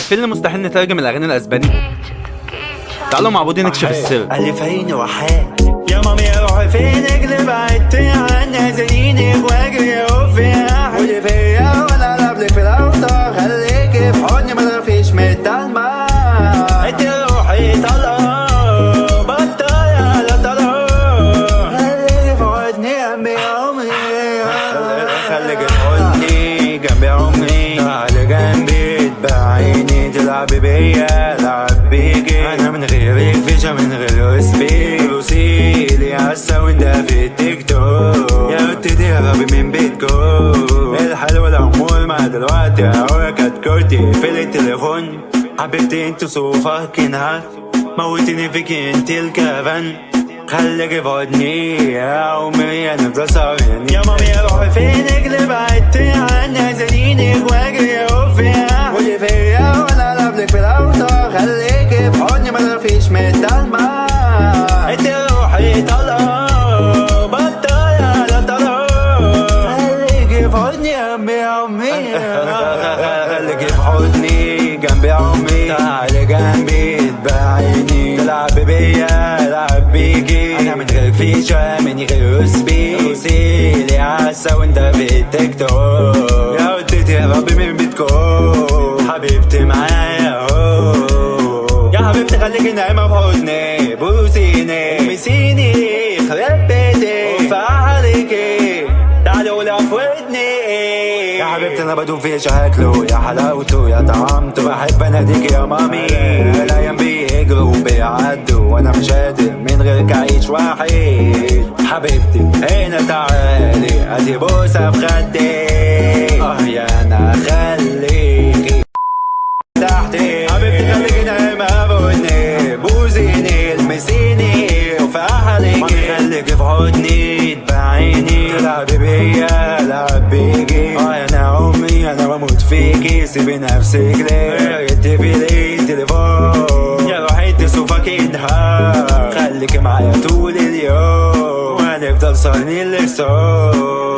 عارفين اللي مستحيل نترجم الاغاني الاسباني؟ تعالوا مع بعض نكشف السر. ألف عين وحاء يا مامي روحي فينك اللي بعدتي عني زينك واجري وفيها حولي فيا وانا العبلك في الاوتار خليكي في حضني ما فيش متلمع انت روحي طلقة بطايا على طلقة خليكي في حضني جنبي عمري خليكي في حضني جنبي عمري تعالي جنبي تبعيني تلعبي بيا العب بيكي انا من غيرك فيشة من غير اسمي روسيلي عالساوند ده في التيك توك يا قلت تهربي من بيتكم الحلوة العمول ما دلوقتي اهو كتكوتي في التليفون حبيبتي انتو صوفاكينها موتيني فيكي انتي الكفن خليكي في حضني يا عمري انا بتصاريني يا مامي روحي فينك اللي بعدتي عني زينك واجري وفيها قولي فيا وانا العبلك في الاوتار خليكي في حضني ما فيش متلمع انت روحي طلقة بطايا على طلقة خليكي في حضني جنبي عمي خليكي في حضني جنبي عمي تعالي جنبي تبعيني تلعبي بيا العب بيكي انا من غير فيشة من غير اسمي روسيلي عالساوند في التيك توك يا قلت تهربي من بيتكم حبيبتي معايا اهو يا حبيبتي خليكي نايمة في حضني بوسيني مسيني خرب بيتي فعليكي تعالي قولي في ودني يا حبيبتي انا بدوب في شكله يا حلاوته يا طعمته بحب اناديكي يا مامي الايام بيجروا وبيعدوا وانا مش قادر من غيرك اعيش وحيد حبيبتي هنا تعالي ادي بوسه في خدي يا انا خليكي تحتي حبيبتي خليكي نايمه بودني بوزيني المسيني وفحليكي مامي خليكي في حضني تبعيني تلعبي بيا العب بيكي انا عمري انا بموت فيكي سيبي نفسك ليه جبتي في لي تليفون يا روحي انت صوفاكينها خليكي معايا طول اليوم وهنفضل صارني للصوت